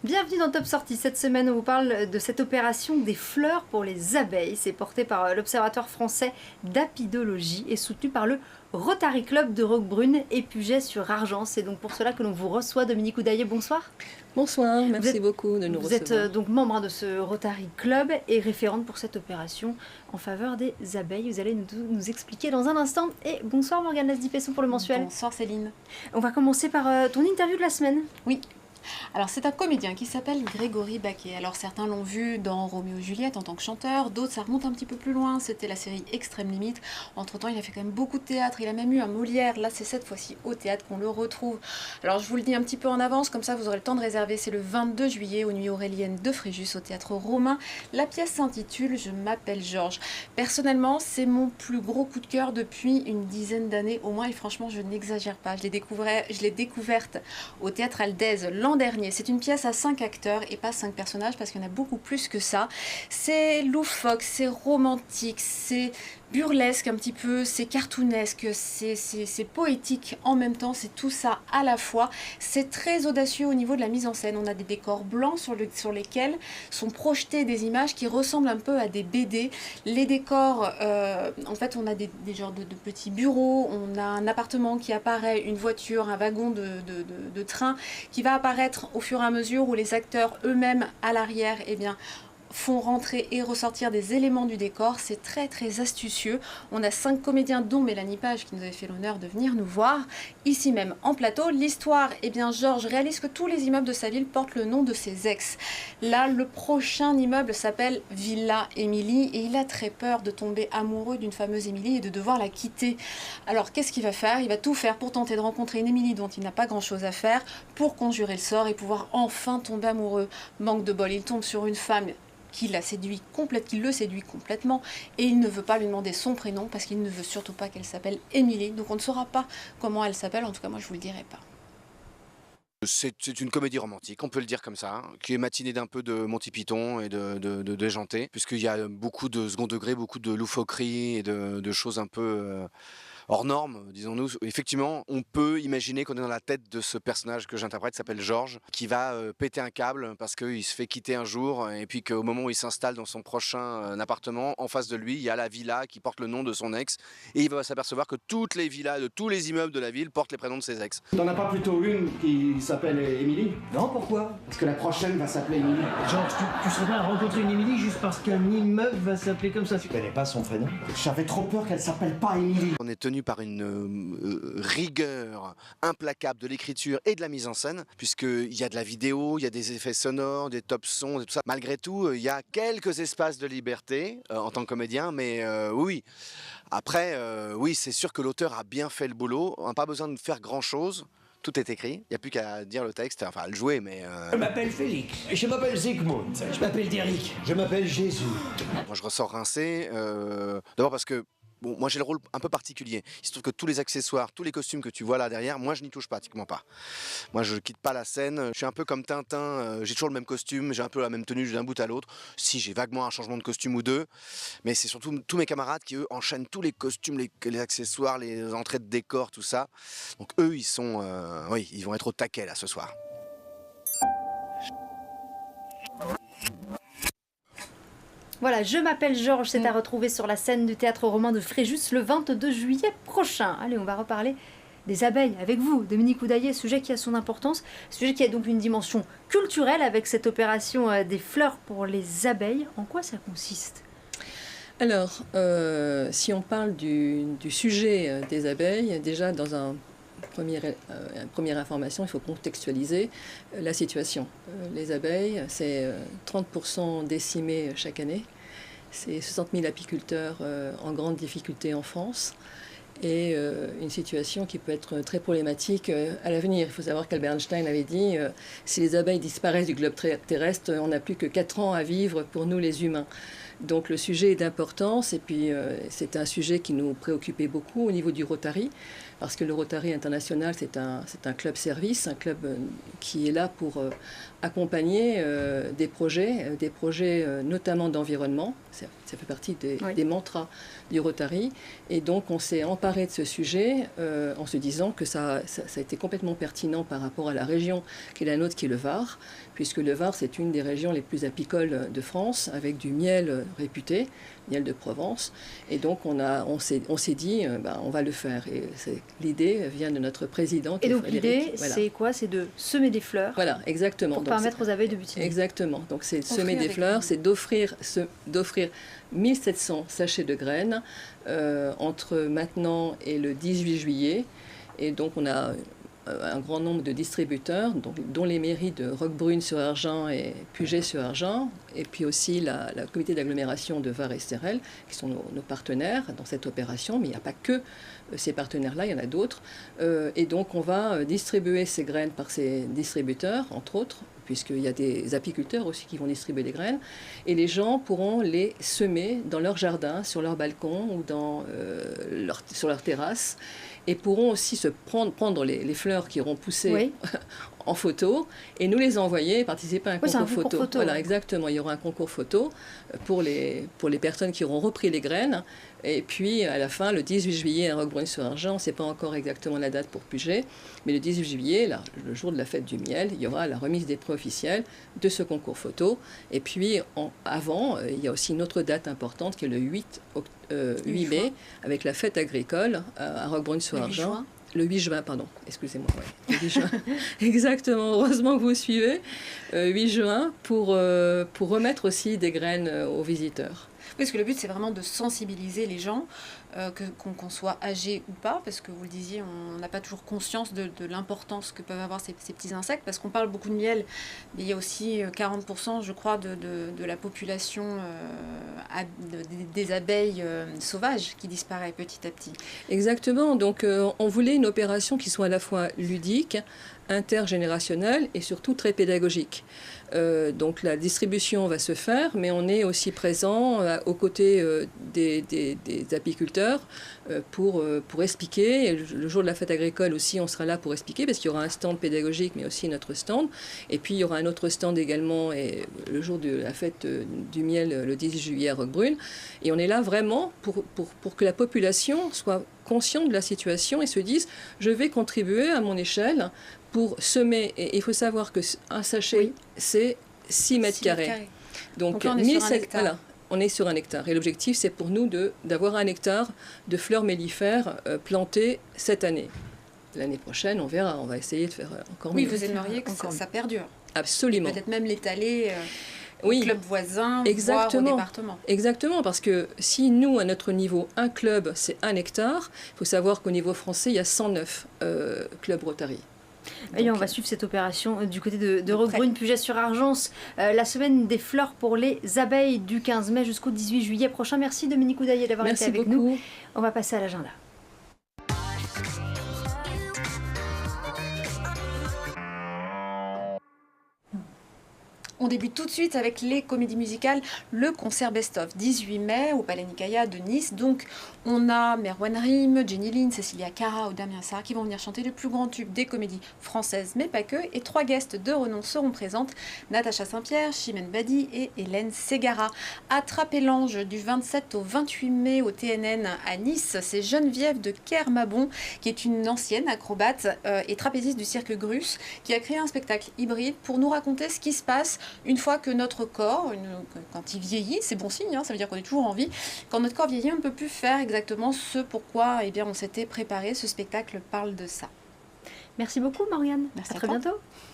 Bienvenue dans Top Sortie. Cette semaine, on vous parle de cette opération des fleurs pour les abeilles. C'est porté par l'Observatoire français d'apidologie et soutenu par le Rotary Club de Roquebrune et Puget-sur-Argent. C'est donc pour cela que l'on vous reçoit. Dominique Houdaillé, bonsoir. Bonsoir, merci beaucoup de nous recevoir. Vous êtes donc membre de ce Rotary Club et référente pour cette opération en faveur des abeilles. Vous allez nous expliquer dans un instant. Et bonsoir Morgane Lasdy-Pesson pour le mensuel. Bonsoir Céline. On va commencer par ton interview de la semaine. Oui. Alors c'est un comédien qui s'appelle Grégory Baquet. Alors certains l'ont vu dans Roméo et Juliette en tant que chanteur, d'autres ça remonte un petit peu plus loin, c'était la série Extrême Limite. Entre temps il a fait quand même beaucoup de théâtre, il a même eu un Molière, là c'est cette fois-ci au théâtre qu'on le retrouve. Alors je vous le dis un petit peu en avance, comme ça vous aurez le temps de réserver, c'est le 22 juillet aux Nuits Auréliennes de Fréjus au Théâtre Romain. La pièce s'intitule Je m'appelle Georges. Personnellement c'est mon plus gros coup de cœur depuis une dizaine d'années au moins et franchement je n'exagère pas, je l'ai découverte au Théâtre Aldez l'an dernier. C'est une pièce à 5 acteurs et pas 5 personnages parce qu'il y en a beaucoup plus que ça. C'est loufoque, c'est romantique, c'est burlesque un petit peu, c'est cartoonesque, c'est poétique en même temps, c'est tout ça à la fois. C'est très audacieux au niveau de la mise en scène. On a des décors blancs sur lesquels sont projetées des images qui ressemblent un peu à des BD. Les décors, en fait, on a des genres de petits bureaux, on a un appartement qui apparaît, une voiture, un wagon de train qui va apparaître au fur et à mesure où les acteurs eux-mêmes à l'arrière, eh bien, font rentrer et ressortir des éléments du décor. C'est très très astucieux. On a 5 comédiens dont Mélanie Page qui nous avait fait l'honneur de venir nous voir ici même en plateau. L'histoire, eh bien Georges réalise que tous les immeubles de sa ville portent le nom de ses ex. Là, le prochain immeuble s'appelle Villa Émilie et il a très peur de tomber amoureux d'une fameuse Émilie et de devoir la quitter. Alors qu'est-ce qu'il va faire? Il va tout faire pour tenter de rencontrer une Émilie dont il n'a pas grand chose à faire pour conjurer le sort et pouvoir enfin tomber amoureux. Manque de bol, il tombe sur une femme qui le séduit complètement et il ne veut pas lui demander son prénom parce qu'il ne veut surtout pas qu'elle s'appelle Émilie. Donc on ne saura pas comment elle s'appelle, en tout cas moi je vous le dirai pas. C'est une comédie romantique, on peut le dire comme ça, qui est matinée d'un peu de Monty Python et de déjanté, puisqu'il y a beaucoup de second degré, beaucoup de loufoquerie et de choses un peu hors normes, disons-nous. Effectivement, on peut imaginer qu'on est dans la tête de ce personnage que j'interprète, qui s'appelle Georges, qui va péter un câble parce qu'il se fait quitter un jour et puis qu'au moment où il s'installe dans son prochain appartement, en face de lui, il y a la villa qui porte le nom de son ex et il va s'apercevoir que toutes les villas de tous les immeubles de la ville portent les prénoms de ses ex. T'en as pas plutôt une qui s'appelle Émilie? Non, pourquoi? Parce que la prochaine va s'appeler Émilie. Georges, tu serais prêt à rencontrer une Émilie juste parce qu'un immeuble va s'appeler comme ça? Tu connais pas son prénom? J'avais trop peur qu'elle s'appelle pas Émilie. On est tenu par une rigueur implacable de l'écriture et de la mise en scène, puisqu'il y a de la vidéo, il y a des effets sonores, des top sons et tout ça. Malgré tout, il y a quelques espaces de liberté en tant que comédien, mais oui. Après, oui, c'est sûr que l'auteur a bien fait le boulot. On n'a pas besoin de faire grand-chose. Tout est écrit, il n'y a plus qu'à dire le texte, enfin à le jouer, mais... Je m'appelle Félix, je m'appelle Zygmunt, je m'appelle Derrick, je m'appelle Jésus. Moi je ressors rincé, d'abord parce que bon, moi j'ai le rôle un peu particulier. Il se trouve que tous les accessoires, tous les costumes que tu vois là derrière, moi je n'y touche pratiquement pas. Moi je quitte pas la scène, je suis un peu comme Tintin, j'ai toujours le même costume, j'ai un peu la même tenue d'un bout à l'autre. Si j'ai vaguement un changement de costume ou deux, mais c'est surtout tous mes camarades qui eux enchaînent tous les costumes, les accessoires, les entrées de décor, tout ça. Donc eux ils sont, oui, ils vont être au taquet là ce soir. Voilà, Je m'appelle Georges, c'est à retrouver sur la scène du Théâtre Romain de Fréjus le 22 juillet prochain. Allez, on va reparler des abeilles avec vous, Dominique Houdaillé, sujet qui a son importance, sujet qui a donc une dimension culturelle avec cette opération des fleurs pour les abeilles. En quoi ça consiste ? Alors, si on parle du sujet des abeilles, déjà dans une première information, il faut contextualiser la situation. Les abeilles, c'est 30% décimés chaque année. C'est 60 000 apiculteurs en grande difficulté en France. Et une situation qui peut être très problématique à l'avenir. Il faut savoir qu'Albert Einstein avait dit si les abeilles disparaissent du globe terrestre, on n'a plus que 4 ans à vivre pour nous les humains. Donc le sujet est d'importance et puis c'est un sujet qui nous préoccupait beaucoup au niveau du Rotary, parce que le Rotary International c'est un club service, un club qui est là pour accompagner des projets notamment d'environnement. Ça fait partie des mantras du Rotary. Et donc on s'est emparé emparé de ce sujet en se disant que ça a été complètement pertinent par rapport à la région qui est la nôtre, qui est le Var, puisque le Var, c'est une des régions les plus apicoles de France, avec du miel réputé, miel de Provence. Et donc, on s'est dit, on va le faire. Et l'idée vient de notre président. Et donc, l'idée, c'est quoi? C'est de semer des fleurs. Voilà, exactement. Pour permettre aux abeilles de butiner. Exactement. Donc, c'est semer des fleurs, c'est d'offrir 1700 sachets de graines entre maintenant et le 18 juillet. Et donc, on a un grand nombre de distributeurs, dont les mairies de Roquebrune-sur-Argens et Puget-sur-Argens, et puis aussi la comité d'agglomération de Var et Sterel, qui sont nos partenaires dans cette opération, mais il n'y a pas que ces partenaires-là, il y en a d'autres. Et donc on va distribuer ces graines par ces distributeurs, entre autres, puisqu'il y a des apiculteurs aussi qui vont distribuer des graines, et les gens pourront les semer dans leur jardin, sur leur balcon ou sur leur terrasse, et pourront aussi prendre les fleurs qui auront poussé en photo et nous les envoyer et participer à un concours photo. Voilà, exactement. Il y aura un concours photo pour les personnes qui auront repris les graines. Et puis, à la fin, le 18 juillet, à Roquebrune-sur-Argens, on ne sait pas encore exactement la date pour Puget, mais le 18 juillet, le jour de la fête du miel, il y aura la remise des prix officiels de ce concours photo. Et puis, avant, il y a aussi une autre date importante qui est le 8 mai, avec la fête agricole à Roquebrune-sur-Argens. Le 8 juin, pardon, excusez-moi, le 8 juin. Exactement, heureusement que vous suivez. 8 juin pour remettre aussi des graines aux visiteurs. Oui, parce que le but, c'est vraiment de sensibiliser les gens, qu'on soit âgé ou pas, parce que vous le disiez, on n'a pas toujours conscience de l'importance que peuvent avoir ces petits insectes, parce qu'on parle beaucoup de miel, mais il y a aussi 40%, je crois, de la population des abeilles sauvages qui disparaît petit à petit. Exactement, donc on voulait une opération qui soit à la fois ludique, intergénérationnelle et surtout très pédagogique. Donc la distribution va se faire, mais on est aussi présent aux côtés des apiculteurs pour expliquer. Et le jour de la fête agricole aussi, on sera là pour expliquer, parce qu'il y aura un stand pédagogique, mais aussi notre stand. Et puis il y aura un autre stand également le jour de la fête du miel, le 10 juillet à Roquebrune. Et on est là vraiment pour que la population soit consciente de la situation et se dise « je vais contribuer à mon échelle » pour semer, et il faut savoir qu'un sachet, c'est 6 mètres carrés. Donc là, on est sur un hectare. Voilà, on est sur un hectare. Et l'objectif, c'est pour nous d'avoir un hectare de fleurs mellifères plantées cette année. L'année prochaine, on verra, on va essayer de faire encore mieux. Oui, vous aimeriez que ça perdure. Absolument. Peut-être même l'étaler au club voisin, voire au département. Exactement, parce que si nous, à notre niveau, un club, c'est 1 hectare, il faut savoir qu'au niveau français, il y a 109 clubs Rotary. Et on va suivre cette opération du côté de Roquebrune, Puget-sur-Argens, la semaine des fleurs pour les abeilles du 15 mai jusqu'au 18 juillet prochain. Merci Dominique Houdaillé d'avoir été avec nous. On va passer à l'agenda. On débute tout de suite avec les comédies musicales, le concert best-of 18 mai au Palais Nicaïa de Nice. Donc on a Merwan Rim, Jenny Lin, Cecilia Cara ou Damien Sarr qui vont venir chanter les plus grands tubes des comédies françaises, mais pas que. Et 3 guests de renom seront présentes, Natacha Saint-Pierre, Chimène Badi et Hélène Ségara. Attrapez l'ange du 27 au 28 mai au TNN à Nice. C'est Geneviève de Kermabon, qui est une ancienne acrobate et trapéziste du cirque Grus, qui a créé un spectacle hybride pour nous raconter ce qui se passe une fois que notre corps, quand il vieillit, c'est bon signe, ça veut dire qu'on est toujours en vie, quand notre corps vieillit, on ne peut plus faire exactement ce pourquoi on s'était préparé. Ce spectacle parle de ça. Merci beaucoup Morgane. Merci à très bientôt.